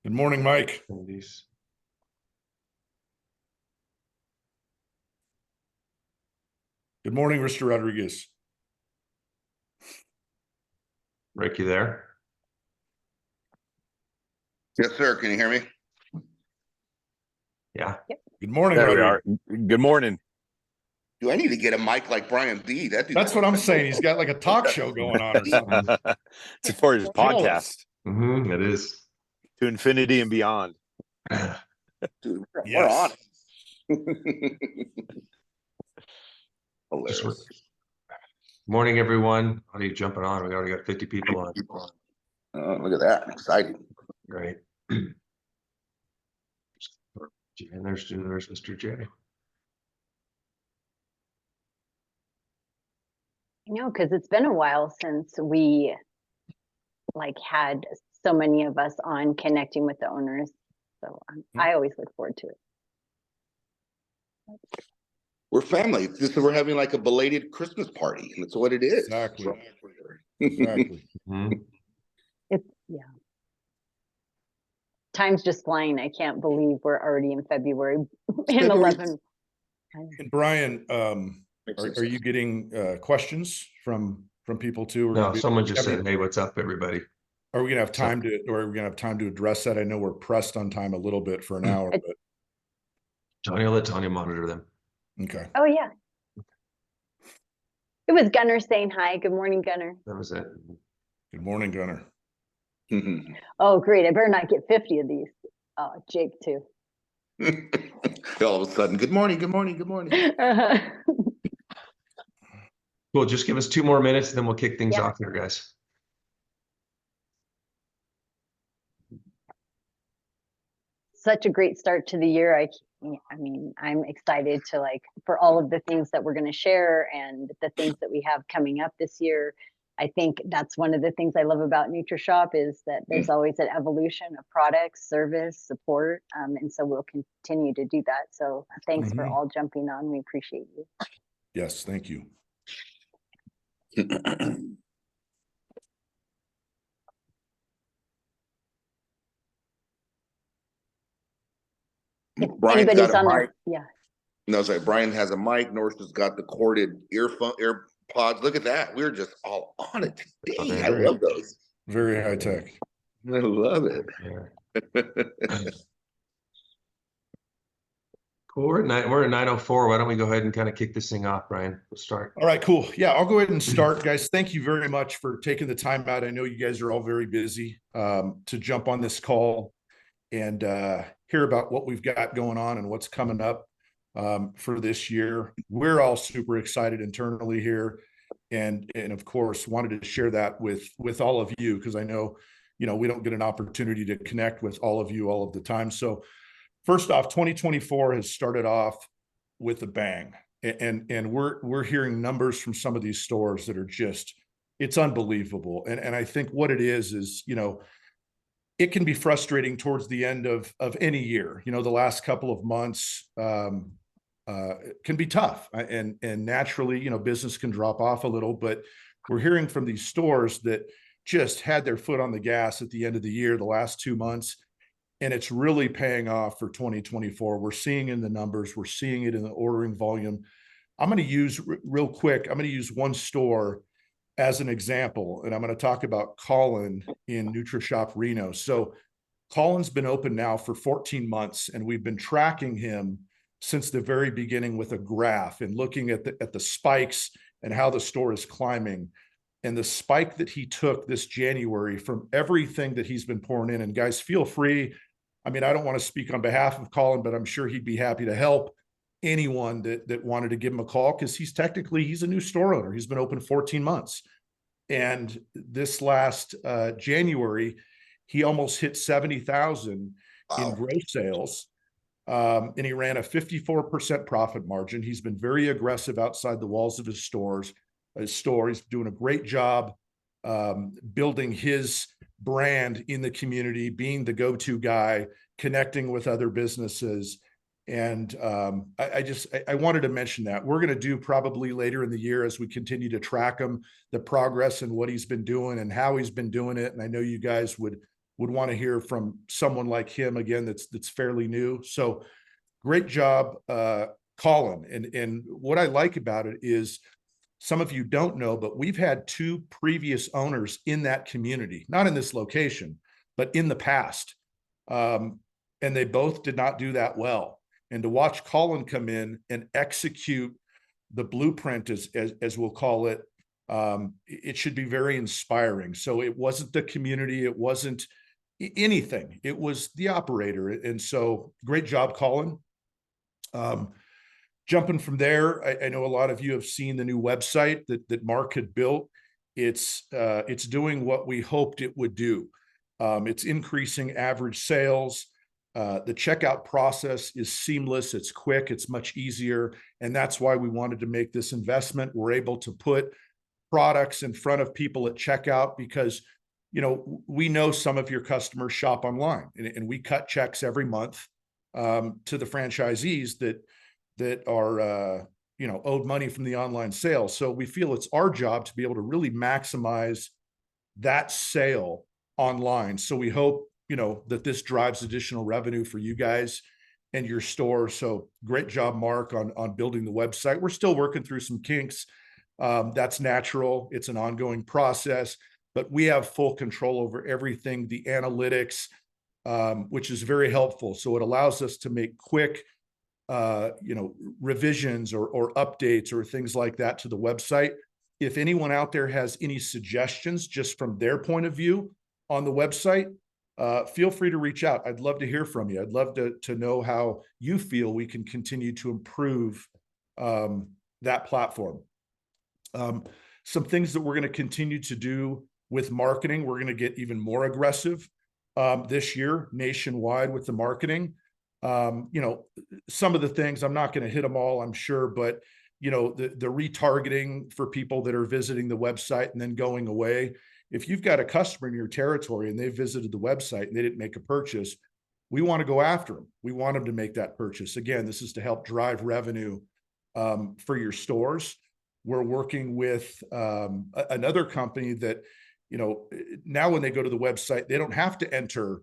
Good morning, Mike. Good morning, Mr. Rodriguez. Rick, you there? Yes, sir. Can you hear me? Yeah. Good morning, There we Rodriguez. are. Good morning. Do I need to get a mic like Brian B? That's what I'm saying. He's got like a talk show going on or something. It's for his podcast, It is. To Infinity and Beyond. Dude, we're Yes. on. Hilarious. Morning, everyone. How are you jumping on? We already got 50 people on. Oh, look at that. Exciting. Great. And there's Mr. J. Because it's been a while since we had so many of us on connecting with the owners. So I always look forward to it. We're family. We're having like a belated Christmas party, and that's what it is. Exactly. So, Exactly. Yeah. Time's just flying. I can't believe we're already in February in 11. And Brian, are you getting questions from people too? No, someone just said, "Hey, what's up, everybody?" Are we gonna have time to address that? I know we're pressed on time a little bit for an hour, but Johnny, I'll let Tanya monitor them. okay. Oh yeah. It was Gunnar saying hi. Good morning, Gunnar. That was it. Good morning, Gunnar. Oh, great. I better not get 50 of these. Oh, Jake too. All of a sudden, good morning, good morning, good morning. Cool. Just give us 2 more minutes, and then we'll kick things off here, guys. Such a great start to the year. I mean, I'm excited to for all of the things that we're going to share and the things that we have coming up this year. I think that's one of the things I love about Nutrishop is that there's always an evolution of products, service, support. And so we'll continue to do that. So thanks for all jumping on. We appreciate you. Yes, thank you. Brian's got a mic. Yeah. No, sorry. Brian has a mic. Norsa's got the corded AirPods. Look at that. We're just all on it today. I love those. Very high tech. I love it. Cool. We're at 9:04. Why don't we go ahead and kind of kick this thing off, Brian? We'll start. All right, cool. Yeah, I'll go ahead and start, guys. Thank you very much for taking the time out. I know you guys are all very busy to jump on this call and hear about what we've got going on and what's coming up for this year. We're all super excited internally here, and of course wanted to share that with all of you, because I know we don't get an opportunity to connect with all of you all of the time. So first off, 2024 has started off with a bang, and we're hearing numbers from some of these stores that are just, it's unbelievable. And I think what it is it can be frustrating towards the end of any year. The last couple of months can be tough, and naturally, business can drop off a little, but we're hearing from these stores that just had their foot on the gas at the end of the year, the last 2 months, and it's really paying off for 2024. We're seeing in the numbers, we're seeing it in the ordering volume. I'm going to use real quick, I'm going to use one store as an example, and I'm going to talk about Colin in Nutrishop Reno. So Colin's been open now for 14 months, and we've been tracking him since the very beginning with a graph and looking at the spikes and how the store is climbing. And the spike that he took this January from everything that he's been pouring in, and guys, feel free. I mean, I don't want to speak on behalf of Colin, but I'm sure he'd be happy to help anyone that wanted to give him a call, because he's a new store owner. He's been open 14 months. And this last January, he almost hit 70,000 in gross sales. And he ran a 54% profit margin. He's been very aggressive outside the walls of his store. He's doing a great job building his brand in the community, being the go-to guy, connecting with other businesses. And I wanted to mention that. We're going to do probably later in the year, as we continue to track him, the progress and what he's been doing and how he's been doing it. And I know you guys would would want to hear from someone like him again, that's fairly new. So great job, Colin. And what I like about it is, some of you don't know, but we've had 2 previous owners in that community, not in this location, but in the past. And they both did not do that well. And to watch Colin come in and execute the blueprint, as we'll call it, it should be very inspiring. So it wasn't the community, it wasn't anything, it was the operator. And so great job, Colin. Jumping from there, I know a lot of you have seen the new website that Mark had built. It's doing what we hoped it would do. It's increasing average sales. The checkout process is seamless. It's quick. It's much easier. And that's why we wanted to make this investment. We're able to put products in front of people at checkout because, we know some of your customers shop online, and we cut checks every month to the franchisees that are, owed money from the online sales. So we feel it's our job to be able to really maximize that sale online. So we hope, that this drives additional revenue for you guys and your store. So great job, Mark, on building the website. We're still working through some kinks. That's natural. It's an ongoing process, but we have full control over everything, the analytics, which is very helpful. So it allows us to make quick, revisions or updates or things like that to the website. If anyone out there has any suggestions just from their point of view on the website, feel free to reach out. I'd love to hear from you. I'd love to know how you feel we can continue to improve that platform. Some things that we're going to continue to do with marketing. We're going to get even more aggressive this year nationwide with the marketing. Some of the things, I'm not going to hit them all, I'm sure, but the retargeting for people that are visiting the website and then going away. If you've got a customer in your territory and they visited the website and they didn't make a purchase, we want to go after them. We want them to make that purchase. Again, this is to help drive revenue for your stores. We're working with another company that, now when they go to the website, they don't have to enter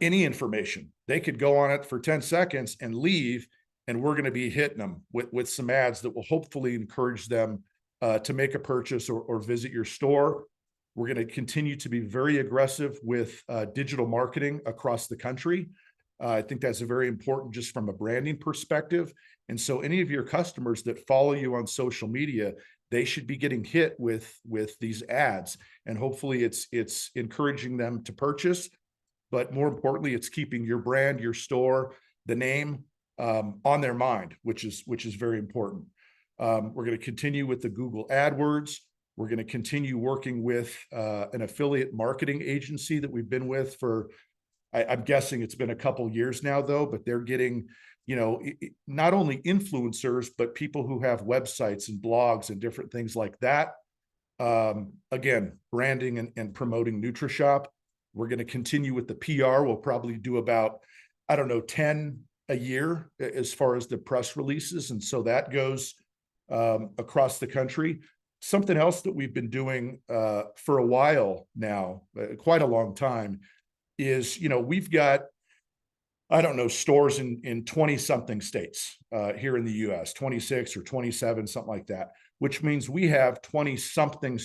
any information. They could go on it for 10 seconds and leave, and we're going to be hitting them with some ads that will hopefully encourage them to make a purchase or visit your store. We're going to continue to be very aggressive with digital marketing across the country. I think that's very important just from a branding perspective. And so any of your customers that follow you on social media, they should be getting hit with these ads. And hopefully it's encouraging them to purchase. But more importantly, it's keeping your brand, your store, the name on their mind, which is very important. We're going to continue with the Google AdWords. We're going to continue working with an affiliate marketing agency that we've been with for, I'm guessing it's been a couple years now, though, but they're getting, not only influencers, but people who have websites and blogs and different things like that. Again, branding and promoting Nutrishop. We're going to continue with the PR. We'll probably do about, 10 a year as far as the press releases. And so that goes across the country. Something else that we've been doing for a while now, quite a long time, is, we've got, stores in 20 something states here in the US, 26 or 27, something like that, which means we have 20 something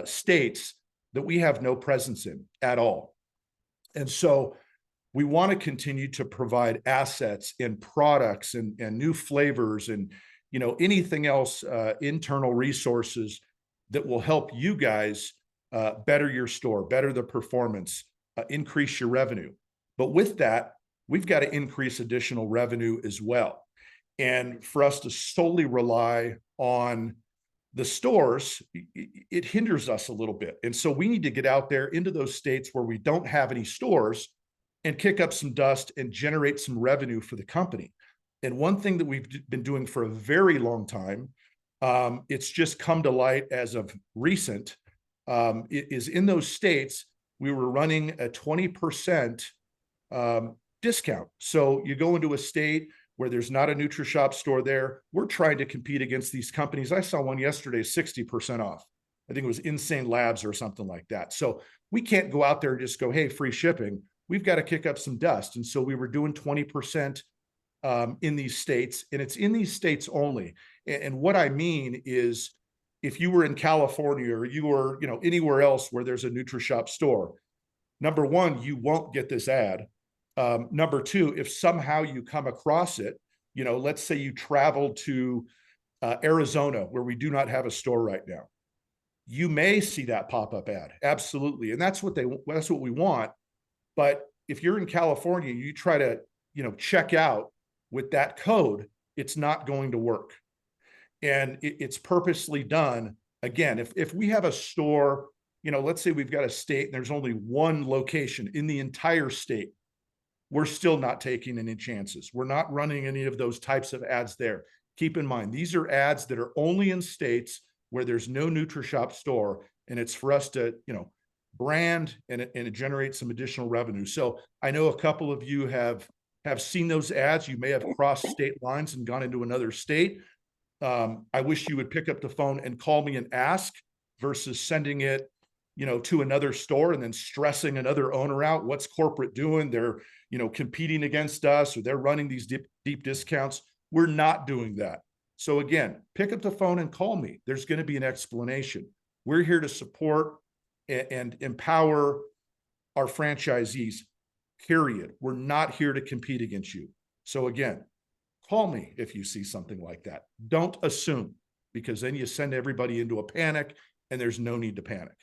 states that we have no presence in at all. And so we want to continue to provide assets and products and new flavors and, anything else, internal resources that will help you guys better your store, better the performance, increase your revenue. But with that, we've got to increase additional revenue as well. And for us to solely rely on the stores, it hinders us a little bit. And so we need to get out there into those states where we don't have any stores and kick up some dust and generate some revenue for the company. And one thing that we've been doing for a very long time, it's just come to light as of recent, is in those states, we were running a 20% discount. So you go into a state where there's not a Nutrishop store there, we're trying to compete against these companies. I saw one yesterday, 60% off. I think it was Insane Labs or something like that. So we can't go out there and just go, hey, free shipping. We've got to kick up some dust. And so we were doing 20% in these states, and it's in these states only. And what I mean is, if you were in California or you were, anywhere else where there's a Nutrishop store, number one, you won't get this ad. Number two, if somehow you come across it, let's say you travel to Arizona, where we do not have a store right now, you may see that pop-up ad. Absolutely. And that's what we want. But if you're in California, you try to, check out with that code, it's not going to work. And it's purposely done. Again, if we have a store, let's say we've got a state and there's only one location in the entire state, we're still not taking any chances. We're not running any of those types of ads there. Keep in mind, these are ads that are only in states where there's no Nutrishop store, and it's for us to, brand and it generates some additional revenue. So I know a couple of you have seen those ads. You may have crossed state lines and gone into another state. I wish you would pick up the phone and call me and ask, versus sending it, to another store and then stressing another owner out. What's corporate doing? They're, competing against us, or they're running these deep discounts. We're not doing that. So again, pick up the phone and call me. There's going to be an explanation. We're here to support and empower our franchisees, period. We're not here to compete against you. So again, call me if you see something like that. Don't assume, because then you send everybody into a panic, and there's no need to panic.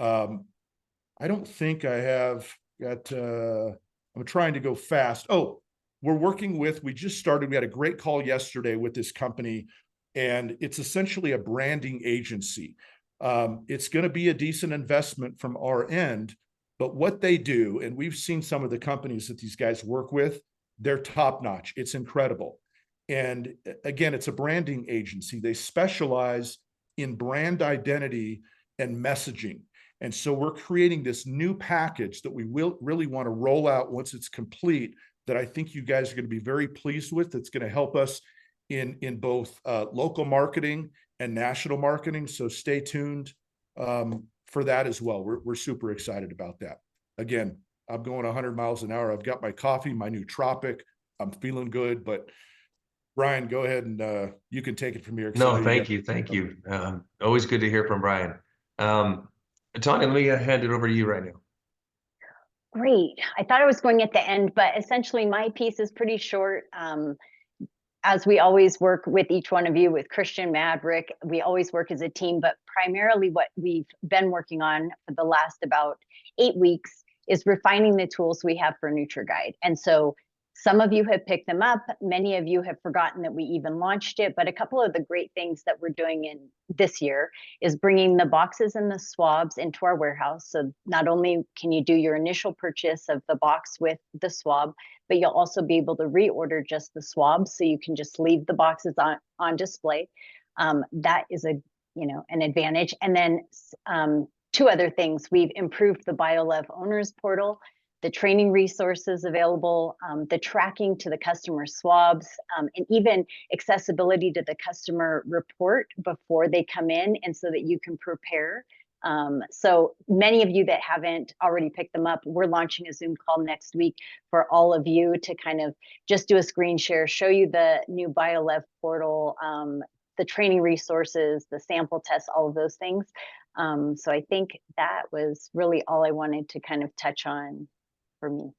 I don't think I have got, I'm trying to go fast. Oh, we just started. We had a great call yesterday with this company, and it's essentially a branding agency. It's going to be a decent investment from our end, but what they do, and we've seen some of the companies that these guys work with, they're top notch. It's incredible. And again, it's a branding agency. They specialize in brand identity and messaging. And so we're creating this new package that we will really want to roll out once it's complete, that I think you guys are going to be very pleased with. It's going to help us in both local marketing and national marketing. So stay tuned for that as well. We're super excited about that. Again, I'm going 100 miles an hour. I've got my coffee, my Nootropic. I'm feeling good. But Brian, go ahead and you can take it from here. No, thank you. Thank you. Always good to hear from Brian. Tanya, let me hand it over to you right now. Great. I thought I was going at the end, but essentially my piece is pretty short. As we always work with each one of you, with Christian, Maverick, we always work as a team, but primarily what we've been working on for the last about 8 weeks is refining the tools we have for NutriGuide. And so some of you have picked them up. Many of you have forgotten that we even launched it, but a couple of the great things that we're doing in this year is bringing the boxes and the swabs into our warehouse. So not only can you do your initial purchase of the box with the swab, but you'll also be able to reorder just the swabs. So you can just leave the boxes on display. That is an advantage. And then 2 other things. We've improved the BioLev owners portal, the training resources available, the tracking to the customer swabs, and even accessibility to the customer report before they come in, and so that you can prepare. So many of you that haven't already picked them up, we're launching a Zoom call next week for all of you to kind of just do a screen share, show you the new BioLev portal, the training resources, the sample tests, all of those things. So I think that was really all I wanted to kind of touch on for me.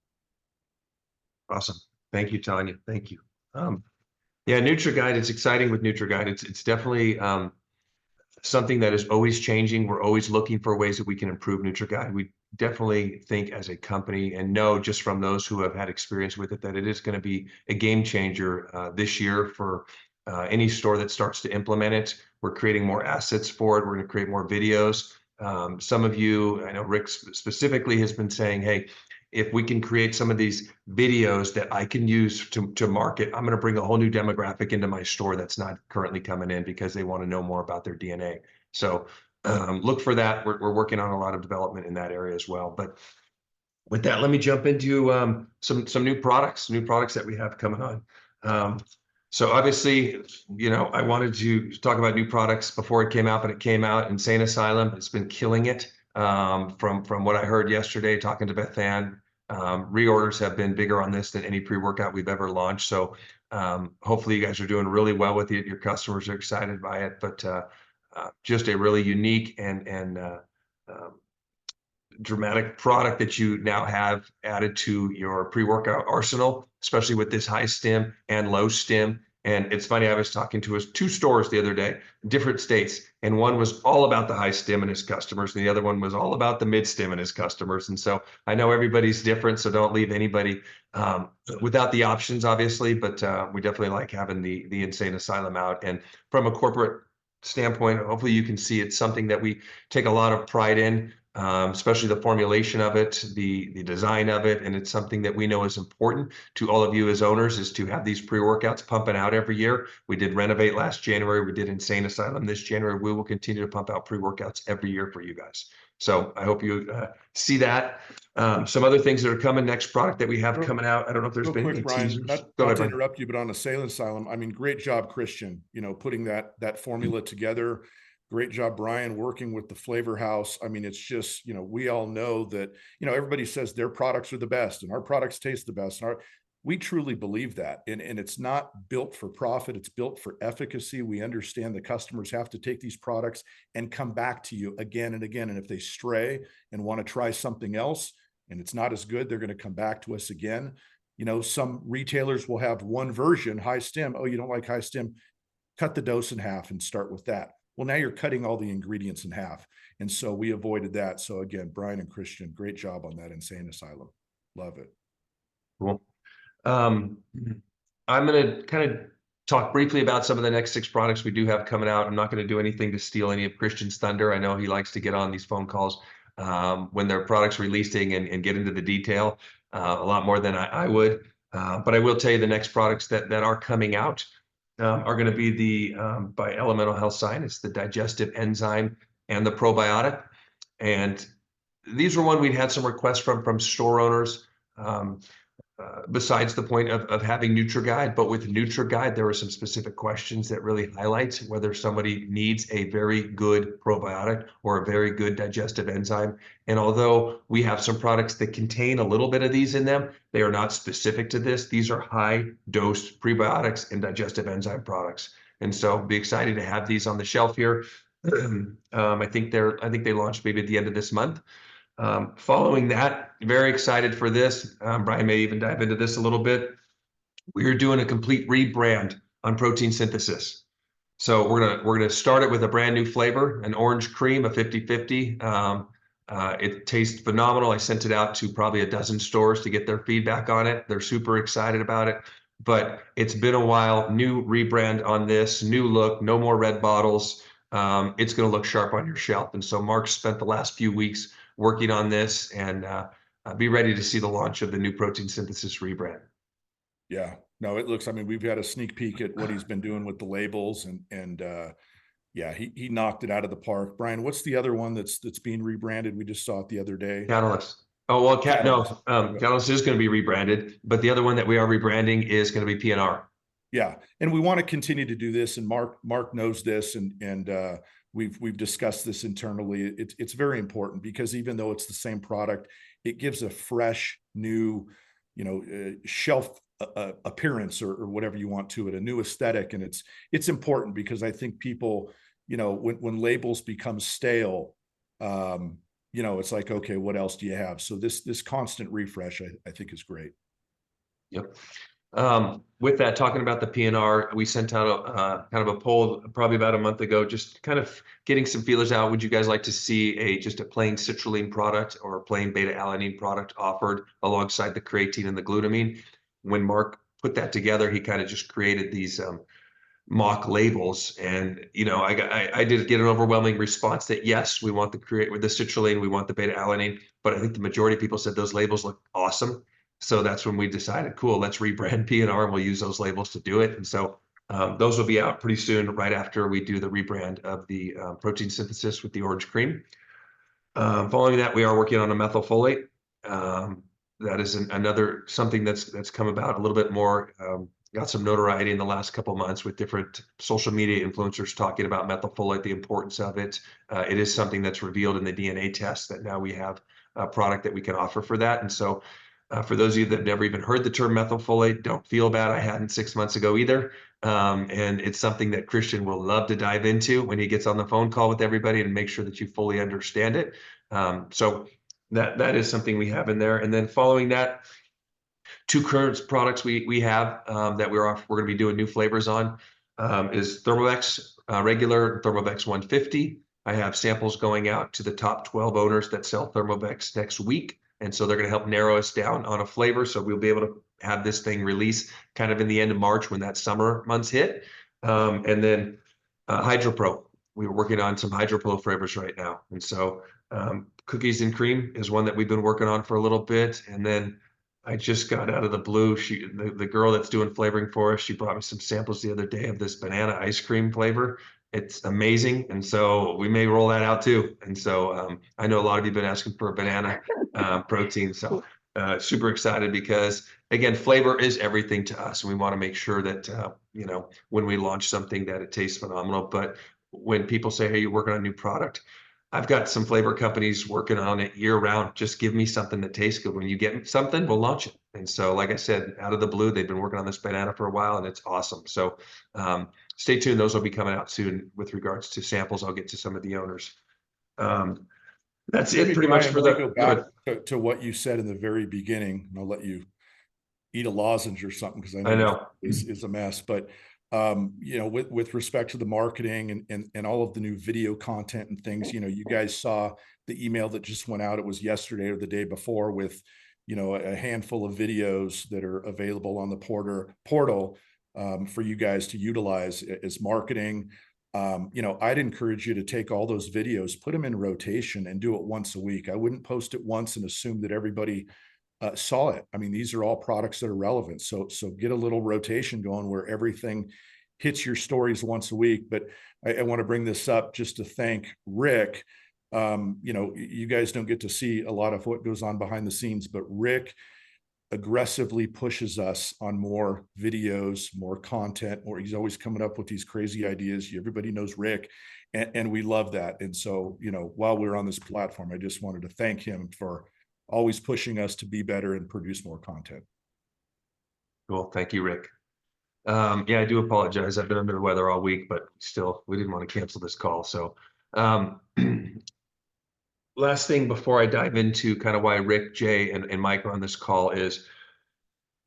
Awesome. Thank you, Tanya. Thank you. Yeah, NutriGuide, it's exciting with NutriGuide. It's definitely something that is always changing. We're always looking for ways that we can improve NutriGuide. We definitely think as a company, and know just from those who have had experience with it, that it is going to be a game changer this year for any store that starts to implement it. We're creating more assets for it. We're going to create more videos. Some of you, I know Rick specifically has been saying, hey, if we can create some of these videos that I can use to market, I'm going to bring a whole new demographic into my store that's not currently coming in because they want to know more about their DNA. So look for that. We're working on a lot of development in that area as well. But with that, let me jump into some new products that we have coming on. So obviously, I wanted to talk about new products before it came out, but it came out. Insane Asylum has been killing it. From what I heard yesterday, talking to Beth Ann, reorders have been bigger on this than any pre-workout we've ever launched. So hopefully you guys are doing really well with it. Your customers are excited by it, but just a really unique and dramatic product that you now have added to your pre-workout arsenal, especially with this high stim and low stim. And it's funny, I was talking to two stores the other day, different states, and one was all about the high stim and his customers, and the other one was all about the mid stim and his customers. And so I know everybody's different, so don't leave anybody without the options, obviously, but we definitely like having the Insane Asylum out. And from a corporate standpoint, hopefully you can see it's something that we take a lot of pride in. Especially the formulation of it, the design of it, and it's something that we know is important to all of you as owners, is to have these pre-workouts pumping out every year. We did Renovate last January, we did Insane Asylum this January. We will continue to pump out pre-workouts every year for you guys. So I hope you see that. Some other things that are coming, next product that we have coming out. I don't know if there's been any Brian, teasers. not to interrupt you, but on Insane Asylum, I mean, great job, Christian, putting that formula together. Great job, Brian, working with the Flavor House. I mean, it's just, we all know that, everybody says their products are the best and our products taste the best. And we truly believe that. And it's not built for profit. It's built for efficacy. We understand the customers have to take these products and come back to you again and again. And if they stray and want to try something else and it's not as good, they're going to come back to us again. Some retailers will have one version, high stim. Oh, you don't like high stim? Cut the dose in half and start with that. Well, now you're cutting all the ingredients in half. And so we avoided that. So again, Brian and Christian, great job on that Insane Asylum. Love it. Cool. I'm going to kind of talk briefly about some of the next 6 products we do have coming out. I'm not going to do anything to steal any of Christian's thunder. I know he likes to get on these phone calls when their products releasing and get into the detail a lot more than I would. But I will tell you the next products that are coming out are going to be by Elemental Health Science, the digestive enzyme and the probiotic. And these were one we'd had some requests from store owners, besides the point of having NutriGuide. But with NutriGuide, there were some specific questions that really highlight whether somebody needs a very good probiotic or a very good digestive enzyme. And although we have some products that contain a little bit of these in them, they are not specific to this. These are high dose prebiotics and digestive enzyme products. And so be excited to have these on the shelf here. I think they launched maybe at the end of this month. Following that, very excited for this. Brian may even dive into this a little bit. We're doing a complete rebrand on protein synthesis. So we're gonna start it with a brand new flavor, an orange cream, a 50/50. It tastes phenomenal. I sent it out to probably a dozen stores to get their feedback on it. They're super excited about it. But it's been a while. New rebrand on this, new look, no more red bottles. It's going to look sharp on your shelf. And so Mark spent the last few weeks working on this, and be ready to see the launch of the new protein synthesis rebrand. Yeah, no, it looks, I mean, we've had a sneak peek at what he's been doing with the labels, and yeah, he knocked it out of the park. Brian, what's the other one that's being rebranded? We just saw it the other day. Catalyst. Oh, well, Catalyst. Catalyst is going to be rebranded, but the other one that we are rebranding is going to be PNR. Yeah, and we want to continue to do this, and Mark knows this, and we've discussed this internally. It's very important because even though it's the same product, it gives a fresh, new, shelf appearance or whatever you want to it, a new aesthetic, and it's important because I think people, when labels become stale, it's like, okay, what else do you have? So this constant refresh, I think, is great. Yep. With that, talking about the PNR, we sent out kind of a poll probably about a month ago, just kind of getting some feelers out. Would you guys like to see just a plain citrulline product or a plain beta-alanine product offered alongside the creatine and the glutamine? When Mark put that together, he kind of just created these mock labels, and I did get an overwhelming response that yes, we want the citrulline, we want the beta-alanine, but I think the majority of people said those labels look awesome. So that's when we decided, cool, let's rebrand PNR and we'll use those labels to do it. And so those will be out pretty soon, right after we do the rebrand of the protein synthesis with the orange cream. Following that, we are working on a methylfolate. That is another something that's come about a little bit more got some notoriety in the last couple of months with different social media influencers talking about methylfolate, the importance of it. It is something that's revealed in the DNA test that now we have a product that we can offer for that. And so for those of you that have never even heard the term methylfolate, don't feel bad. I hadn't 6 months ago either. And it's something that Christian will love to dive into when he gets on the phone call with everybody and make sure that you fully understand it. So that is something we have in there. And then following that, two current products we have that we're going to be doing new flavors on is Thermovex regular, Thermovex 150. I have samples going out to the top 12 owners that sell Thermovex next week. And so they're going to help narrow us down on a flavor. So we'll be able to have this thing release kind of in the end of March when that summer months hit. And then HydroPro. We're working on some HydroPro flavors right now. And so cookies and cream is one that we've been working on for a little bit. And then I just got out of the blue. The girl that's doing flavoring for us, she brought me some samples the other day of this banana ice cream flavor. It's amazing. And so we may roll that out too. And so I know a lot of you have been asking for a banana protein. So super excited because, again, flavor is everything to us. And we want to make sure that, when we launch something that it tastes phenomenal. But when people say, hey, you're working on a new product, I've got some flavor companies working on it year round. Just give me something that tastes good. When you get something, we'll launch it. And so, like I said, out of the blue, they've been working on this banana for a while and it's awesome. So stay tuned. Those will be coming out soon with regards to samples. I'll get to some of the owners. That's it pretty much for the. Go back to what you said in the very beginning, and I'll let you eat a lozenge or something because I know is a mess. But with respect to the marketing and all of the new video content and things, you guys saw the email that just went out. It was yesterday or the day before with, a handful of videos that are available on the portal for you guys to utilize as marketing. I'd encourage you to take all those videos, put them in rotation and do it once a week. I wouldn't post it once and assume that everybody saw it. I mean, these are all products that are relevant. So get a little rotation going where everything hits your stories once a week. But I want to bring this up just to thank Rick. You guys don't get to see a lot of what goes on behind the scenes, but Rick aggressively pushes us on more videos, more content, or he's always coming up with these crazy ideas. Everybody knows Rick, and we love that. And so, while we're on this platform, I just wanted to thank him for always pushing us to be better and produce more content. Cool. Thank you, Rick. I do apologize. I've been under the weather all week, but still, we didn't want to cancel this call. So last thing before I dive into kind of why Rick, Jay, and Mike are on this call is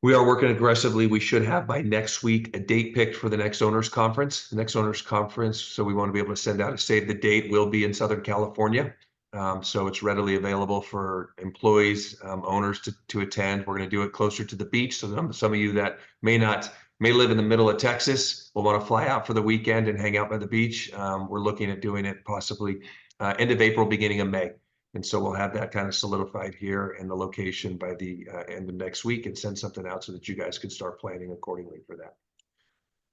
we are working aggressively. We should have by next week a date picked for the next owners conference. The next owners conference, so we want to be able to send out a save the date, will be in Southern California. So it's readily available for employees, owners to attend. We're going to do it closer to the beach. So some of you that may live in the middle of Texas will want to fly out for the weekend and hang out by the beach. We're looking at doing it possibly end of April, beginning of May. And so we'll have that kind of solidified here and the location by the end of next week and send something out so that you guys can start planning accordingly for that.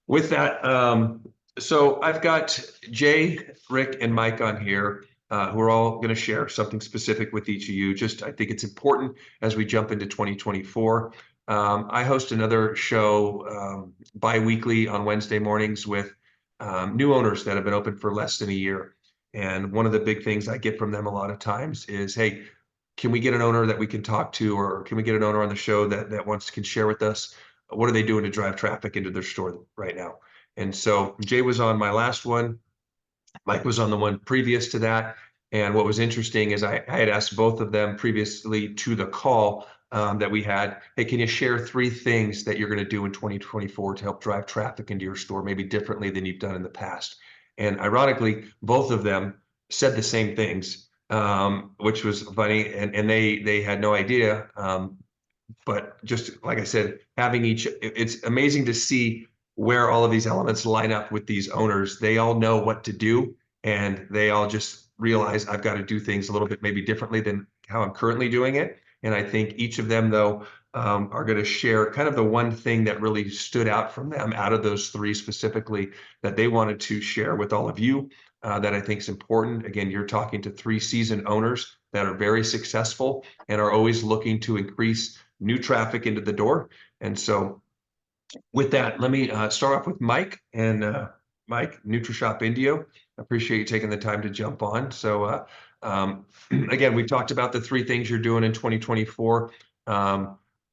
With that, so I've got Jay, Rick, and Mike on here. Who are all going to share something specific with each of you. I think it's important as we jump into 2024. I host another show bi-weekly on Wednesday mornings with new owners that have been open for less than a year. And one of the big things I get from them a lot of times is, hey, can we get an owner that we can talk to, or can we get an owner on the show that can share with us what are they doing to drive traffic into their store right now? And so Jay was on my last one. Mike was on the one previous to that. And what was interesting is I had asked both of them previously to the call that we had, hey, can you share 3 things that you're going to do in 2024 to help drive traffic into your store, maybe differently than you've done in the past? And ironically, both of them said the same things, which was funny. And they had no idea. But just like I said, it's amazing to see where all of these elements line up with these owners. They all know what to do, and they all just realize I've got to do things a little bit maybe differently than how I'm currently doing it. And I think each of them, though, are going to share kind of the one thing that really stood out from them out of those 3 specifically that they wanted to share with all of you that I think is important. Again, you're talking to 3 seasoned owners that are very successful and are always looking to increase new traffic into the door. And so With that, let me start off with Mike and Mike, Nutrishop Indio. Appreciate you taking the time to jump on. So again, we've talked about the 3 things you're doing in 2024.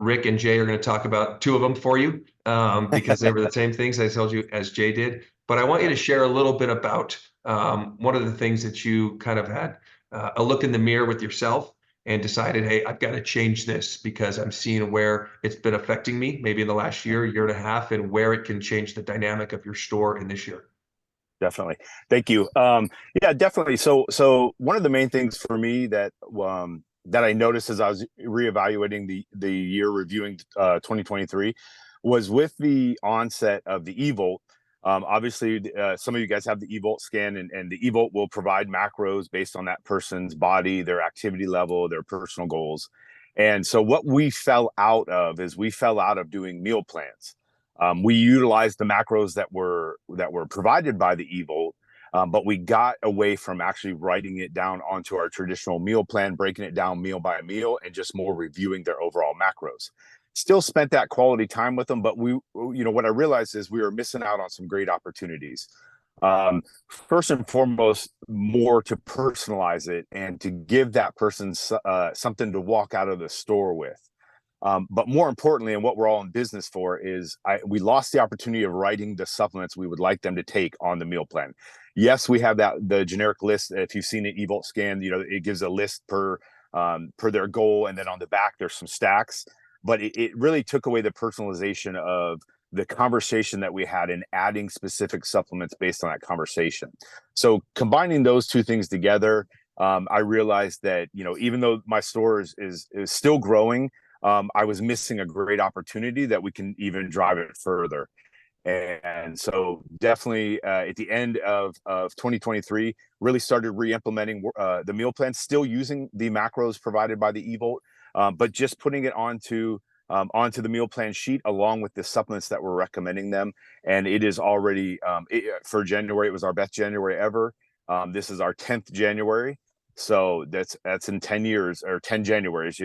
Rick and Jay are going to talk about 2 of them for you because they were the same things I told you as Jay did. But I want you to share a little bit about one of the things that you kind of had a look in the mirror with yourself and decided, hey, I've got to change this because I'm seeing where it's been affecting me maybe in the last year, year and a half, and where it can change the dynamic of your store in this year. Definitely. Thank you. Yeah, definitely. So one of the main things for me that I noticed as I was reevaluating the year, reviewing 2023, was with the onset of the eVolt. Obviously, some of you guys have the eVolt scan, and the eVolt will provide macros based on that person's body, their activity level, their personal goals. And so what we fell out of is we fell out of doing meal plans. We utilized the macros that were provided by the eVolt, but we got away from actually writing it down onto our traditional meal plan, breaking it down meal by meal, and just more reviewing their overall macros. Still spent that quality time with them, but what I realized is we were missing out on some great opportunities. First and foremost, more to personalize it and to give that person something to walk out of the store with. But more importantly, and what we're all in business for, is we lost the opportunity of writing the supplements we would like them to take on the meal plan. Yes, we have the generic list. If you've seen an eVolt scan, it gives a list per their goal, and then on the back there's some stacks. But it really took away the personalization of the conversation that we had in adding specific supplements based on that conversation. So combining those 2 things together, I realized that even though my store is still growing, I was missing a great opportunity that we can even drive it further. And so definitely at the end of 2023, really started re-implementing the meal plan, still using the macros provided by the eVolt, but just putting it onto the meal plan sheet along with the supplements that we're recommending them. And it is already, for January, it was our best January ever. This is our 10th January. So that's in 10 years or 10 Januaries,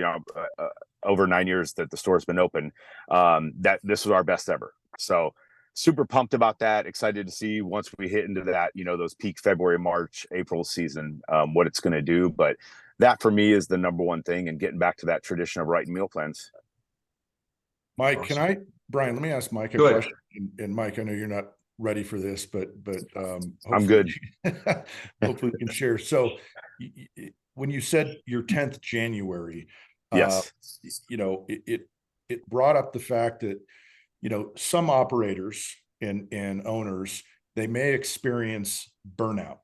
over 9 years that the store's been open, that this was our best ever. So super pumped about that. Excited to see once we hit into that, those peak February, March, April season, what it's going to do. But that for me is the number one thing, and getting back to that tradition of writing meal plans. Mike, Brian, let me ask Mike a question. And Mike, I know you're not ready for this, but I'm good. Hopefully we can share. So when you said your 10th January, yes, it brought up the fact that, some operators and owners, they may experience burnout.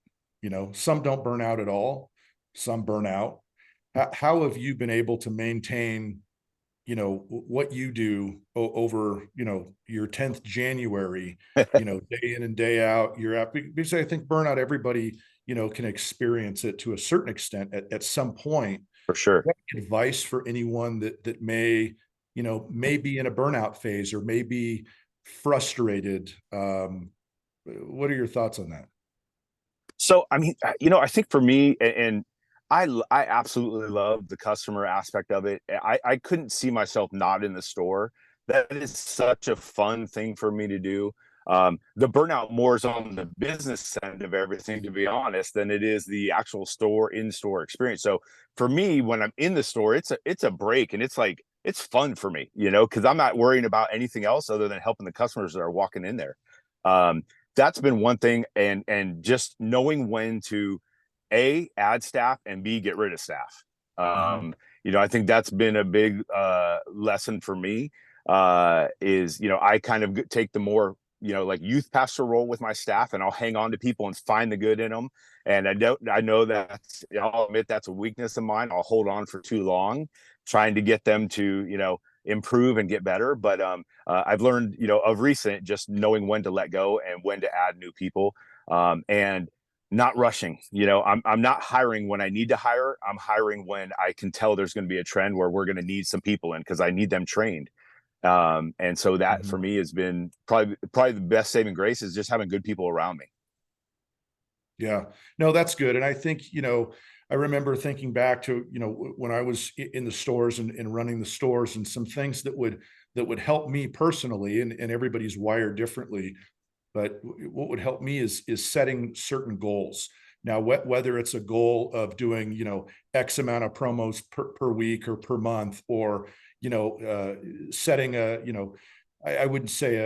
Some don't burn out at all. Some burn out. How have you been able to maintain, what you do over, your 10th January, day in and day out, you're out? Because I think burnout, everybody, can experience it to a certain extent at some point. For sure. Advice for anyone that may be in a burnout phase or may be frustrated. What are your thoughts on that? So, I mean, I think for me, and I absolutely love the customer aspect of it. I couldn't see myself not in the store. That is such a fun thing for me to do. The burnout more is on the business end of everything, to be honest, than it is the actual in-store experience. So for me, when I'm in the store, it's a break, and it's fun for me, because I'm not worrying about anything else other than helping the customers that are walking in there. That's been one thing, and just knowing when to add staff and B, get rid of staff. I think that's been a big lesson for me. Is I kind of take the more like youth pastor role with my staff, and I'll hang on to people and find the good in them. And I know I'll admit that's a weakness of mine. I'll hold on for too long, trying to get them to improve and get better. But I've learned of recent, just knowing when to let go and when to add new people, and not rushing. I'm not hiring when I need to hire. I'm hiring when I can tell there's going to be a trend where we're going to need some people in, because I need them trained. And so that for me has been probably the best saving grace, is just having good people around me. Yeah, no, that's good. And I think, I remember thinking back to, when I was in the stores and running the stores, and some things that would that would help me personally, and everybody's wired differently, but what would help me is setting certain goals. Now, whether it's a goal of doing, you know, X amount of promos per week or per month, or, you know, setting a, you know, I wouldn't say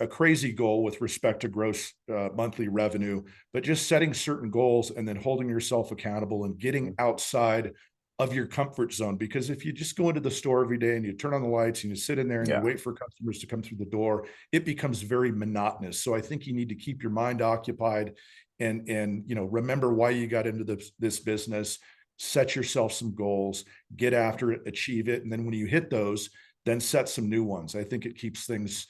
a crazy goal with respect to gross monthly revenue, but just setting certain goals and then holding yourself accountable and getting outside of your comfort zone. Because if you just go into the store every day and you turn on the lights and you sit in there and you wait for customers to come through the door, it becomes very monotonous. So I think you need to keep your mind occupied and you know, remember why you got into this business, set yourself some goals, get after it, achieve it. And then when you hit those, then set some new ones. I think it keeps things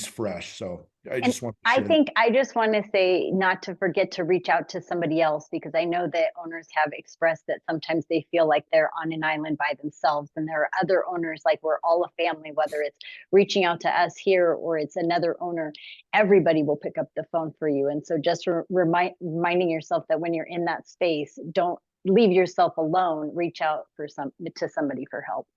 fresh. So I just want to share. I just want to say not to forget to reach out to somebody else, because I know that owners have expressed that sometimes they feel like they're on an island by themselves, and there are other owners, like we're all a family, whether it's reaching out to us here or it's another owner, everybody will pick up the phone for you. And so just reminding yourself that when you're in that space, don't leave yourself alone, reach out to somebody for help.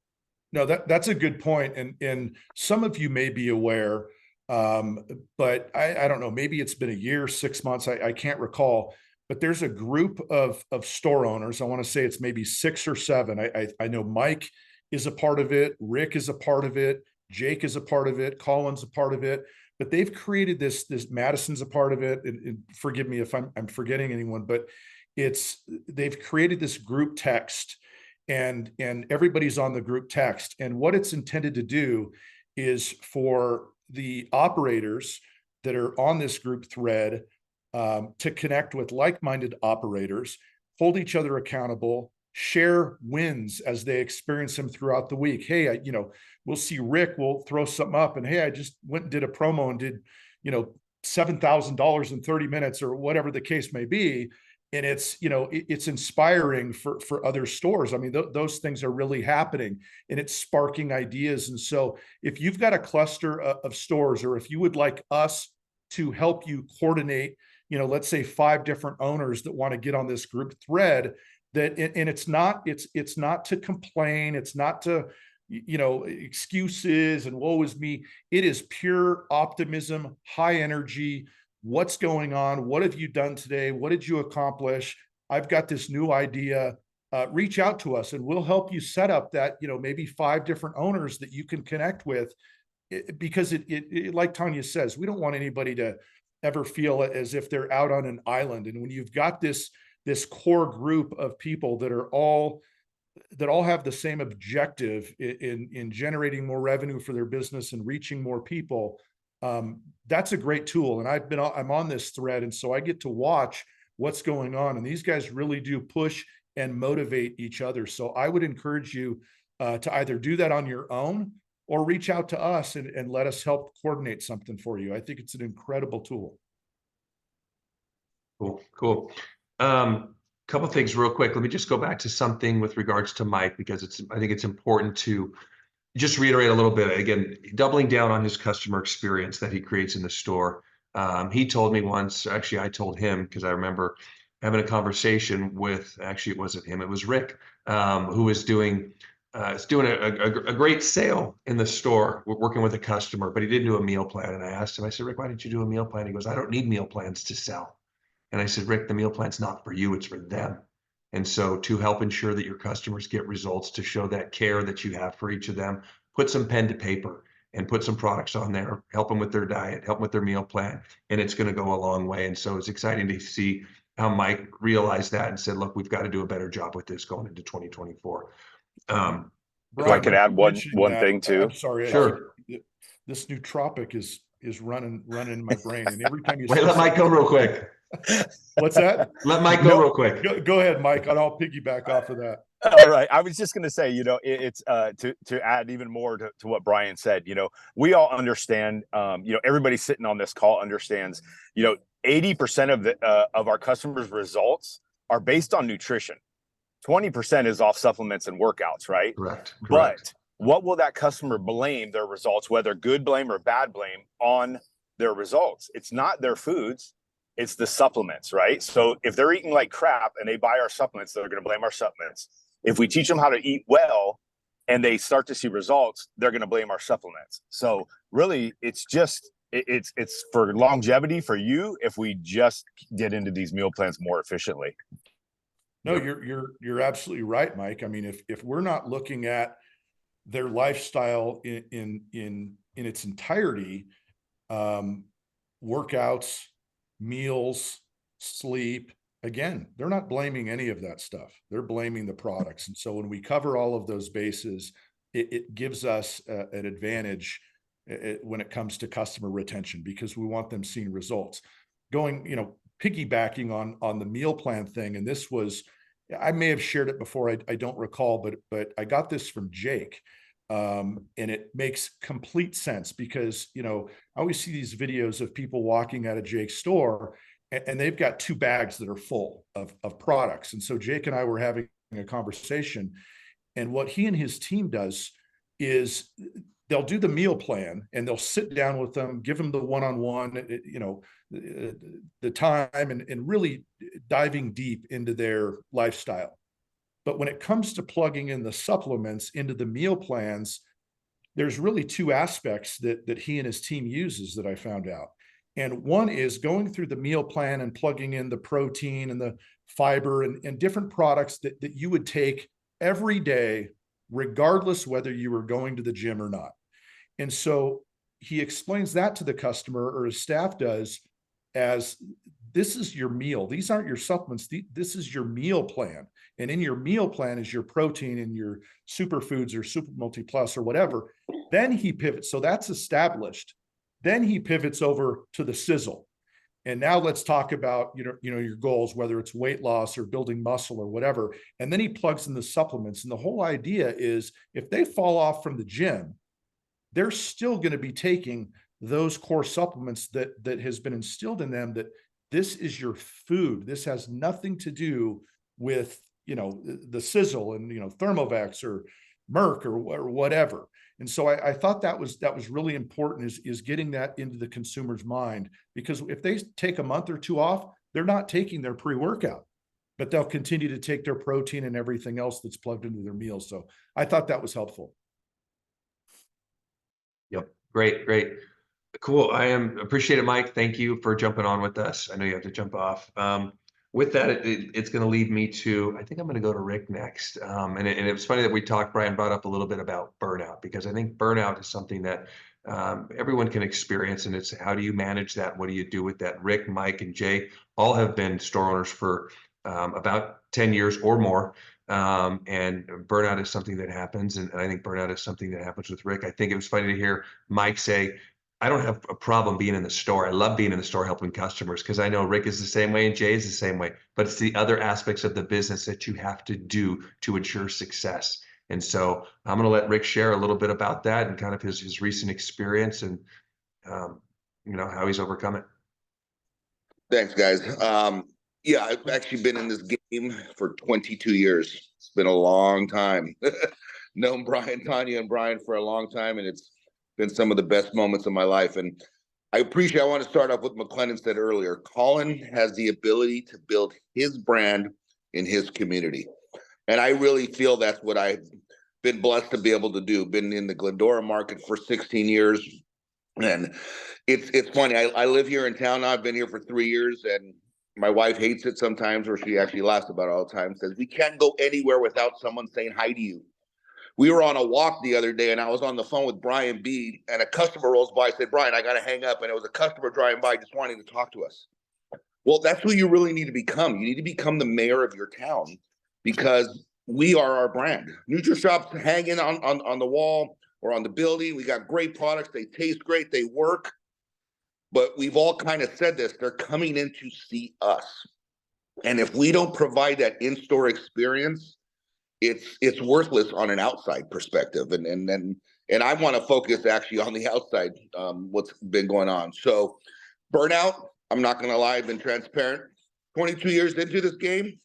No, that's a good point. And some of you may be aware, but I don't know, maybe it's been a year, 6 months, I can't recall, but there's a group of store owners. I want to say it's maybe 6 or 7. I know Mike is a part of it. Rick is a part of it. Jake is a part of it. Colin's a part of it. But they've created this Madison's a part of it. And forgive me if I'm forgetting anyone, but they've created this group text, and everybody's on the group text. And what it's intended to do is for the operators that are on this group thread to connect with like-minded operators, hold each other accountable, share wins as they experience them throughout the week. Hey, you know, we'll see Rick will throw something up, and hey, I just went and did a promo and did, you know, $7,000 in 30 minutes or whatever the case may be. And it's, you know, it's inspiring for other stores. I mean, those things are really happening, and it's sparking ideas. And so if you've got a cluster of stores, or if you would like us to help you coordinate, you know, let's say 5 different owners that want to get on this group thread, and it's not to complain. It's not to, you know, excuses and woe is me. It is pure optimism, high energy. What's going on? What have you done today? What did you accomplish? I've got this new idea. Reach out to us and we'll help you set up that, you know, maybe 5 different owners that you can connect with, because it like Tanya says, we don't want anybody to ever feel as if they're out on an island. And when you've got this core group of people that all have the same objective in generating more revenue for their business and reaching more people, that's a great tool. And I'm on this thread, and so I get to watch what's going on, and these guys really do push and motivate each other. So I would encourage you to either do that on your own or reach out to us and let us help coordinate something for you. I think it's an incredible tool. Cool. Couple things real quick. Let me just go back to something with regards to Mike, because I think it's important to just reiterate a little bit, again, doubling down on his customer experience that he creates in the store. He told me once, actually, I told him, because I remember having a conversation with, actually, it wasn't him, it was Rick, who was doing a great sale in the store, working with a customer, but he didn't do a meal plan. And I asked him, I said, Rick, why didn't you do a meal plan? He goes, I don't need meal plans to sell. And I said, Rick, the meal plan's not for you, it's for them. And so to help ensure that your customers get results, to show that care that you have for each of them, put some pen to paper and put some products on there, help them with their diet, help them with their meal plan, and it's going to go a long way. And so it's exciting to see how Mike realized that and said, look, we've got to do a better job with this going into 2024. Brian, if I could add one thing too. I'm sorry. Sure. This nootropic is running in my brain, and every time you wait, let Mike go real quick. What's that? Let Mike go real quick. Go ahead, Mike, and I'll piggyback off of that. All right. I was just going to say, you know, it's to add even more to what Brian said. You know, we all understand, you know, everybody sitting on this call understands, you know, 80% of our customers' results are based on nutrition. 20% is off supplements and workouts, right? Correct. But what will that customer blame their results, whether good blame or bad blame, on their results? It's not their foods. It's the supplements, right? So if they're eating like crap and they buy our supplements, they're going to blame our supplements. If we teach them how to eat well and they start to see results, they're going to blame our supplements. So really, it's just it's for longevity for you if we just get into these meal plans more efficiently. No, you're absolutely right, Mike. I mean, if we're not looking at their lifestyle in its entirety, workouts, meals, sleep, again, they're not blaming any of that stuff. They're blaming the products. And so when we cover all of those bases, it gives us an advantage when it comes to customer retention, because we want them seeing results. Going, piggybacking on the meal plan thing, and this was, I may have shared it before, I don't recall, but I got this from Jake. And it makes complete sense because, I always see these videos of people walking out of Jake's store and they've got 2 bags that are full of products. And so Jake and I were having a conversation, and what he and his team does is they'll do the meal plan and they'll sit down with them, give them the one-on-one, the time and really diving deep into their lifestyle. But when it comes to plugging in the supplements into the meal plans, there's really 2 aspects that he and his team uses that I found out. And one is going through the meal plan and plugging in the protein and the fiber and different products that you would take every day, regardless whether you were going to the gym or not. And so he explains that to the customer, or his staff does, as this is your meal. These aren't your supplements. This is your meal plan. And in your meal plan is your protein and your superfoods or super multi plus or whatever. Then he pivots. So that's established. Then he pivots over to the sizzle. And now let's talk about, your goals, whether it's weight loss or building muscle or whatever. And then he plugs in the supplements. And the whole idea is if they fall off from the gym, they're still going to be taking those core supplements that has been instilled in them, that this is your food. This has nothing to do with, the sizzle and, Thermovex or Merck or whatever. And so I thought that was really important, is getting that into the consumer's mind, because if they take a month or 2 off, they're not taking their pre-workout, but they'll continue to take their protein and everything else that's plugged into their meals. So I thought that was helpful. Yep. Great. Cool. Appreciate it, Mike. Thank you for jumping on with us. I know you have to jump off. With that, it's going to lead me to, I think I'm going to go to Rick next. And it was funny that Brian brought up a little bit about burnout, because I think burnout is something that everyone can experience, and it's how do you manage that? What do you do with that? Rick, Mike, and Jay all have been store owners for about 10 years or more. And burnout is something that happens. And I think burnout is something that happens with Rick. I think it was funny to hear Mike say, I don't have a problem being in the store. I love being in the store helping customers, because I know Rick is the same way and Jay is the same way, but it's the other aspects of the business that you have to do to ensure success. And so I'm going to let Rick share a little bit about that and kind of his recent experience and, how he's overcome it. Thanks, guys. Yeah, I've actually been in this game for 22 years. It's been a long time. Known Tanya and Brian for a long time, and it's been some of the best moments of my life. And I want to start off with what McLennan said earlier. Colin has the ability to build his brand in his community. And I really feel that's what I've been blessed to be able to do. Been in the Glendora market for 16 years. And it's funny. I live here in town now. I've been here for 3 years, and my wife hates it sometimes, or she actually laughs about it all the time, says, we can't go anywhere without someone saying hi to you. We were on a walk the other day, and I was on the phone with Brian B, and a customer rolls by. I said, Brian, I got to hang up. And it was a customer driving by just wanting to talk to us. Well, that's who you really need to become. You need to become the mayor of your town, because we are our brand. Nutrishop's hanging on the wall or on the building. We got great products. They taste great. They work. But we've all kind of said this. They're coming in to see us. And if we don't provide that in-store experience, it's worthless on an outside perspective. And I want to focus actually on the outside, what's been going on. So burnout, I'm not going to lie, I've been transparent. 22 years into this game,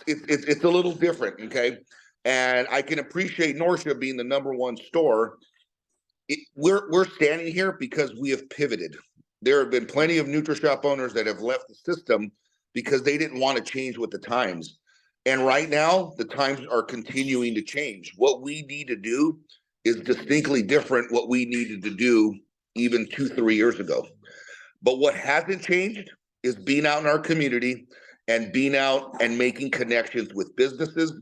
it's a little different, okay? And I can appreciate Nutrishop being the #1 store. We're standing here because we have pivoted. There have been plenty of Nutrishop owners that have left the system because they didn't want to change with the times. And right now, the times are continuing to change. What we need to do is distinctly different what we needed to do even 2-3 years ago. But what hasn't changed is being out in our community and being out and making connections with businesses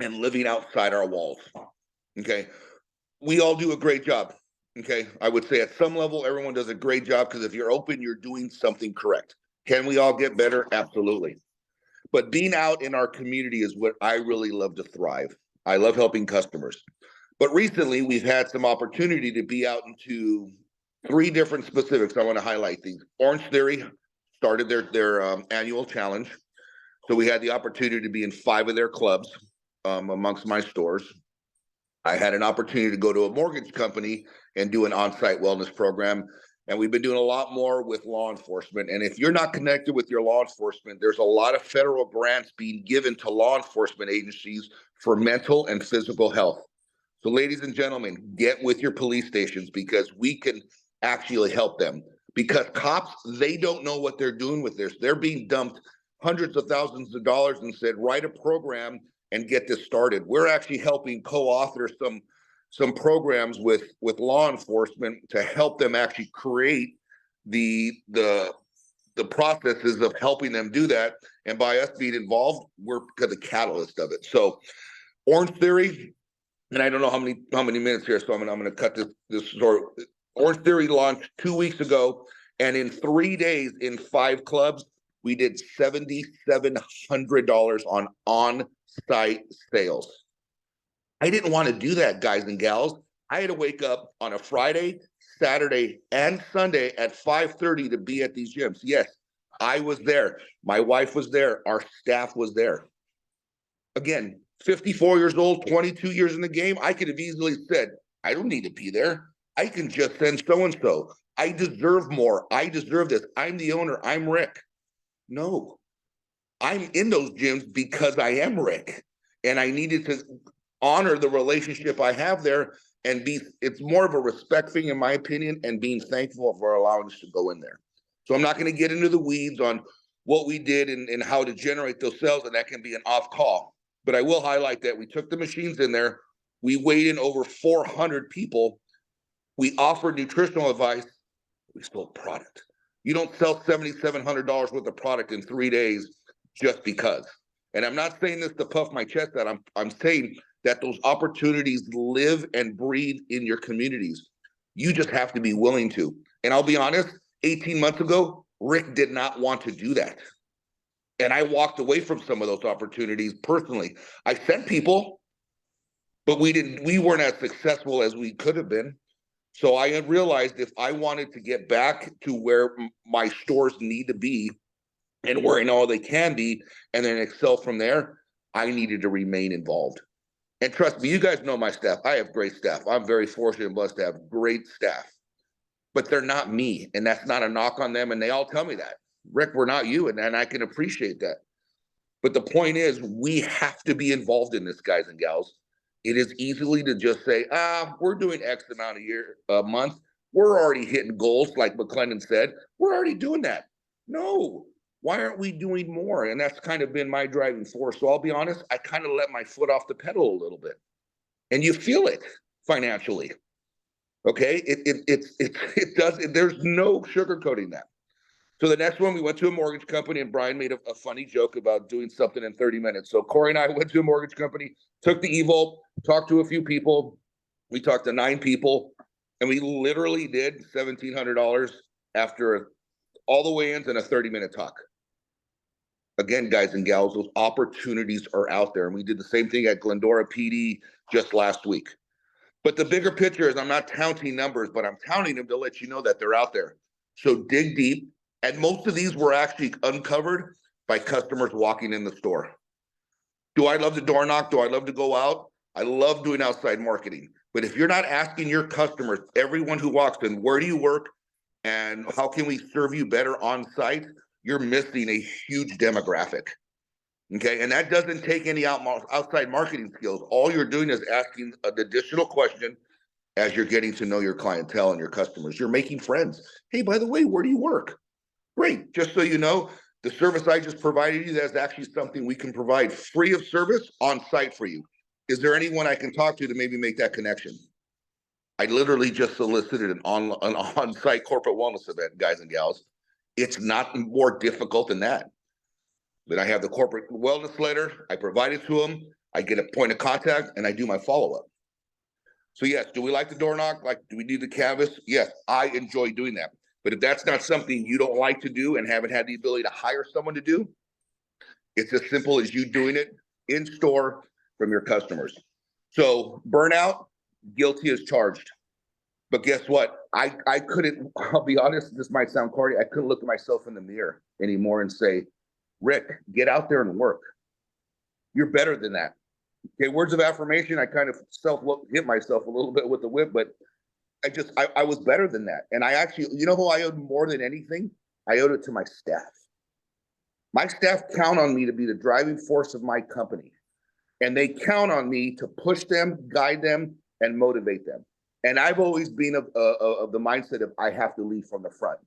and living outside our walls. Okay. We all do a great job. Okay. I would say at some level, everyone does a great job because if you're open, you're doing something correct. Can we all get better? Absolutely. But being out in our community is what I really love to thrive. I love helping customers. But recently, we've had some opportunity to be out into 3 different specifics. I want to highlight these. Orange Theory started their annual challenge. So we had the opportunity to be in 5 of their clubs amongst my stores. I had an opportunity to go to a mortgage company and do an on-site wellness program. And we've been doing a lot more with law enforcement. And if you're not connected with your law enforcement, there's a lot of federal grants being given to law enforcement agencies for mental and physical health. So ladies and gentlemen, get with your police stations because we can actually help them. Because cops, they don't know what they're doing with this. They're being dumped hundreds of thousands of dollars and said, write a program and get this started. We're actually helping co-author some programs with law enforcement to help them actually create the processes of helping them do that. And by us being involved, we're the catalyst of it. So Orange Theory, and I don't know how many minutes here, so I'm gonna cut this short. Orange Theory launched 2 weeks ago, and in 3 days in 5 clubs, we did $7,700 on-site sales. I didn't want to do that, guys and gals. I had to wake up on a Friday, Saturday, and Sunday at 5:30 to be at these gyms. Yes, I was there. My wife was there. Our staff was there. Again, 54 years old, 22 years in the game. I could have easily said, I don't need to be there. I can just send so-and-so. I deserve more. I deserve this. I'm the owner. I'm Rick. No, I'm in those gyms because I am Rick. And I needed to honor the relationship I have there and it's more of a respect thing, in my opinion, and being thankful for allowing us to go in there. So I'm not going to get into the weeds on what we did and how to generate those sales, and that can be an off call. But I will highlight that we took the machines in there. We weighed in over 400 people. We offered nutritional advice. We sold product. You don't sell $7,700 worth of product in 3 days just because. And I'm not saying this to puff my chest out. I'm saying that those opportunities live and breathe in your communities. You just have to be willing to. And I'll be honest, 18 months ago, Rick did not want to do that. And I walked away from some of those opportunities personally. I sent people, but we weren't as successful as we could have been. So I had realized if I wanted to get back to where my stores need to be and where I know they can be, and then excel from there, I needed to remain involved. And trust me, you guys know my staff. I have great staff. I'm very fortunate and blessed to have great staff. But they're not me, and that's not a knock on them. And they all tell me that. Rick, we're not you, and I can appreciate that. But the point is, we have to be involved in this, guys and gals. It is easily to just say, we're doing X amount a month. We're already hitting goals, like McClendon said. We're already doing that. No, why aren't we doing more? And that's kind of been my driving force. So I'll be honest, I kind of let my foot off the pedal a little bit. And you feel it financially. Okay, it does. There's no sugarcoating that. So the next one, we went to a mortgage company, and Brian made a funny joke about doing something in 30 minutes. So Corey and I went to a mortgage company, took the Evo, talked to a few people. We talked to 9 people, and we literally did $1,700 after all the weigh-ins and a 30-minute talk. Again, guys and gals, those opportunities are out there. And we did the same thing at Glendora PD just last week. But the bigger picture is I'm not counting numbers, but I'm counting them to let you know that they're out there. So dig deep. And most of these were actually uncovered by customers walking in the store. Do I love to door knock? Do I love to go out? I love doing outside marketing. But if you're not asking your customers, everyone who walks in, where do you work and how can we serve you better on site? You're missing a huge demographic. Okay, and that doesn't take any outside marketing skills. All you're doing is asking an additional question as you're getting to know your clientele and your customers. You're making friends. Hey, by the way, where do you work? Great. Just so you know, The service I just provided you, that's actually something we can provide free of service on site for you. Is there anyone I can talk to maybe make that connection? I literally just solicited an on-site corporate wellness event, guys and gals. It's not more difficult than that. Then I have the corporate wellness letter. I provide it to them. I get a point of contact and I do my follow-up. So yes, do we like the door knock? Like, do we need the canvas? Yes, I enjoy doing that. But if that's not something you don't like to do and haven't had the ability to hire someone to do, it's as simple as you doing it in store from your customers. So burnout, guilty as charged. But guess what? I couldn't, I'll be honest, this might sound corny, I couldn't look at myself in the mirror anymore and say, Rick, get out there and work. You're better than that. Okay, words of affirmation, I kind of hit myself a little bit with the whip, but I was better than that. And I actually, you know who I owed more than anything? I owed it to my staff. My staff count on me to be the driving force of my company. And they count on me to push them, guide them, and motivate them. And I've always been of the mindset of I have to lead from the front.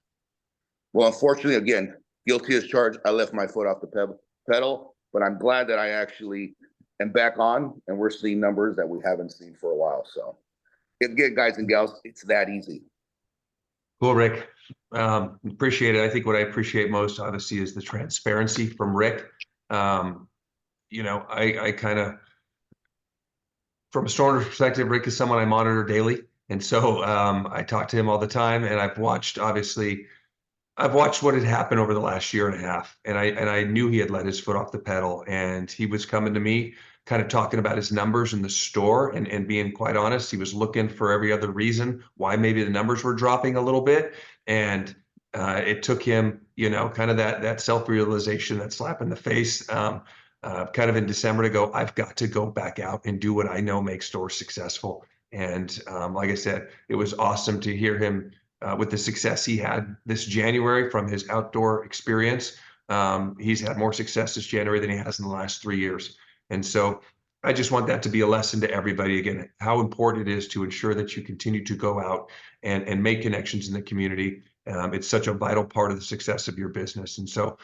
Well, unfortunately, again, guilty as charged. I left my foot off the pedal, but I'm glad that I actually am back on, and we're seeing numbers that we haven't seen for a while. So again, guys and gals, it's that easy. Cool, Rick. Appreciate it. I think what I appreciate most, obviously, is the transparency from Rick. You know, I kind of, from a store perspective, Rick is someone I monitor daily. And so I talk to him all the time, and I've watched what had happened over the last year and a half. And I knew he had let his foot off the pedal, and he was coming to me kind of talking about his numbers in the store, and being quite honest, he was looking for every other reason why maybe the numbers were dropping a little bit. And it took him, you know, kind of that self-realization, that slap in the face, kind of in December, to go, I've got to go back out and do what I know makes stores successful. And like I said, it was awesome to hear him with the success he had this January from his outdoor experience. He's had more success this January than he has in the last 3 years. And so I just want that to be a lesson to everybody, again, how important it is to ensure that you continue to go out and make connections in the community. It's such a vital part of the success of your business. And so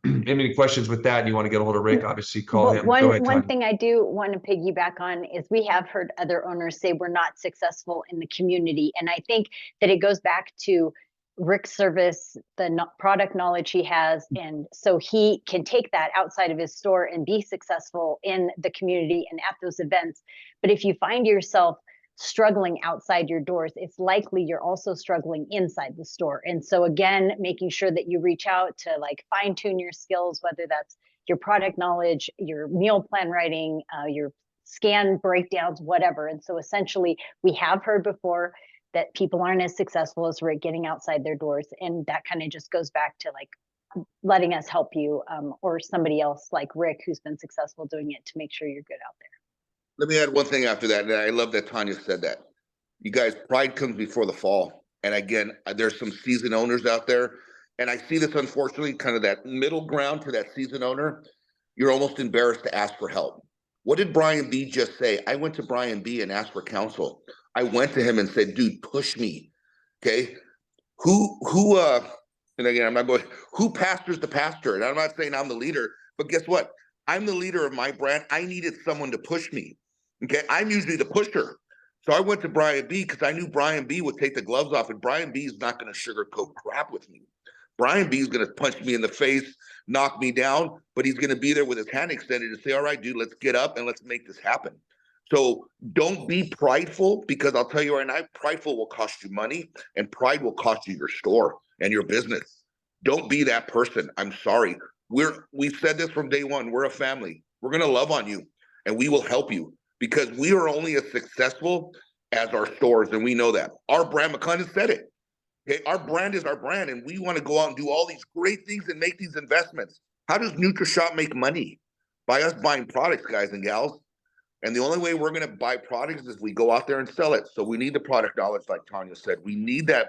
any questions with that, and you want to get a hold of Rick, obviously call him. Go ahead, one Tanya. thing I do want to piggyback on is we have heard other owners say we're not successful in the community. And I think that it goes back to Rick's service, the product knowledge he has. And so he can take that outside of his store and be successful in the community and at those events. But if you find yourself struggling outside your doors, it's likely you're also struggling inside the store. And so again, making sure that you reach out to like fine tune your skills, whether that's your product knowledge, your meal plan writing, your scan breakdowns, whatever. And so essentially we have heard before that people aren't as successful as Rick getting outside their doors. And that kind of just goes back to like letting us help you or somebody else like Rick who's been successful doing it to make sure you're good out there. Let me add one thing after that. And I love that Tanya said that. You guys, pride comes before the fall. And again, there's some seasoned owners out there. And I see this, unfortunately, kind of that middle ground to that seasoned owner. You're almost embarrassed to ask for help. What did Brian B just say? I went to Brian B and asked for counsel. I went to him and said, dude, push me. Okay. And again, I'm not going, who pastors the pastor? And I'm not saying I'm the leader, but guess what? I'm the leader of my brand. I needed someone to push me. Okay. I'm usually the pusher. So I went to Brian B because I knew Brian B would take the gloves off, and Brian B is not going to sugarcoat crap with me. Brian B is going to punch me in the face, knock me down, but he's going to be there with his hand extended to say, all right, dude, let's get up and let's make this happen. So don't be prideful, because I'll tell you right now, prideful will cost you money, and pride will cost you your store and your business. Don't be that person. I'm sorry. We've said this from day one. We're a family. We're going to love on you, and we will help you, because we are only as successful as our stores, and we know that. Our brand, McClendon said it. Okay, our brand is our brand, and we want to go out and do all these great things and make these investments. How does Nutrishop make money? By us buying products, guys and gals. And the only way we're going to buy products is if we go out there and sell it. So we need the product knowledge, like Tanya said. We need that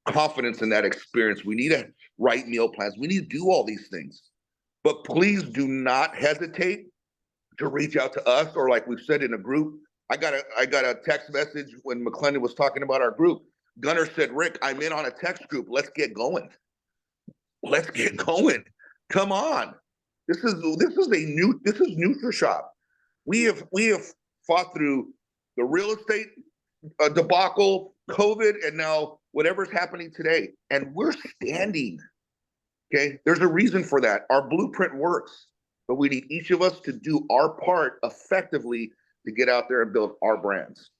confidence in that experience. We need to write meal plans. We need to do all these things. But please do not hesitate to reach out to us, or like we've said in a group. I got a text message when McClendon was talking about our group. Gunnar said, Rick, I'm in on a text group. Let's get going. let's get going. Come on. This is Nutrishop. We have fought through the real estate debacle, COVID, and now whatever's happening today. And we're standing. Okay. There's a reason for that. Our blueprint works, but we need each of us to do our part effectively to get out there and build our brands.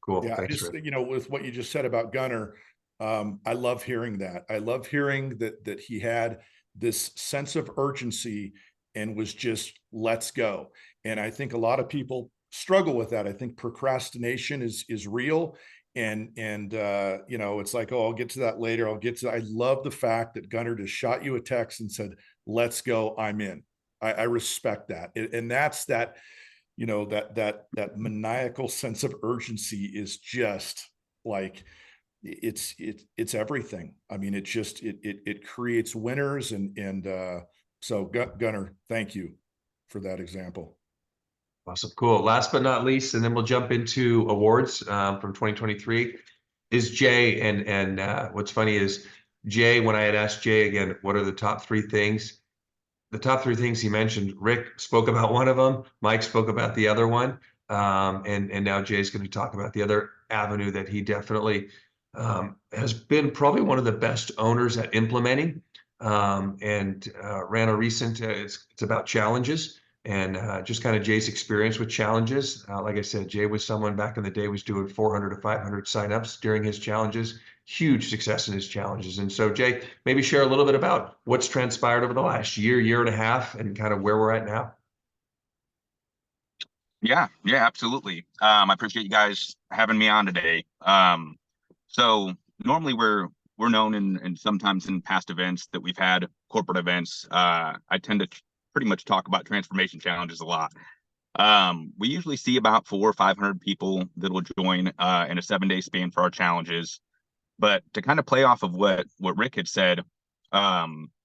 Cool. Yeah, Thanks, just, Rick. you know, with what you just said about Gunner, I love hearing that. I love hearing that he had this sense of urgency and was just, let's go. And I think a lot of people struggle with that. I think procrastination is real. And you know, it's like, oh, I'll get to that later. I'll get to that. I love the fact that Gunner just shot you a text and said, let's go, I'm in. I respect that. And that's that, you know, that maniacal sense of urgency is just like, it's everything. I mean, it just, it creates winners. So Gunner, thank you for that example. Awesome. Cool. Last but not least, and then we'll jump into awards from 2023 is Jay. And what's funny is Jay, when I had asked Jay again, what are the top three things? The top three things he mentioned, Rick spoke about one of them, Mike spoke about the other one. And now Jay's going to talk about the other avenue that he definitely has been probably one of the best owners at implementing, and ran a recent, it's about challenges. And just kind of Jay's experience with challenges. Like I said, Jay was someone back in the day was doing 400 to 500 signups during his challenges, huge success in his challenges. And so Jay, maybe share a little bit about what's transpired over the last year and a half and kind of where we're at now. Yeah, absolutely. I appreciate you guys having me on today. So normally we're known and sometimes in past events that we've had, corporate events, I tend to pretty much talk about transformation challenges a lot. We usually see about 400 or 500 people that will join in a 7-day span for our challenges. But to kind of play off of what Rick had said,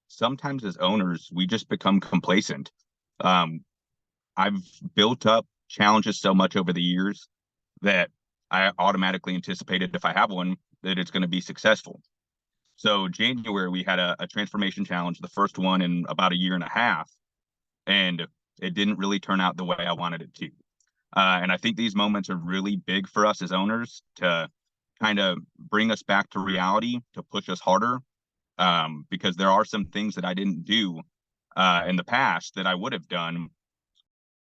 sometimes as owners, we just become complacent. I've built up challenges so much over the years that I automatically anticipated if I have one, that it's going to be successful. So January, we had a transformation challenge, the first one in about 1.5 years, and it didn't really turn out the way I wanted it to. And I think these moments are really big for us as owners to kind of bring us back to reality, to push us harder, because there are some things that I didn't do in the past that I would have done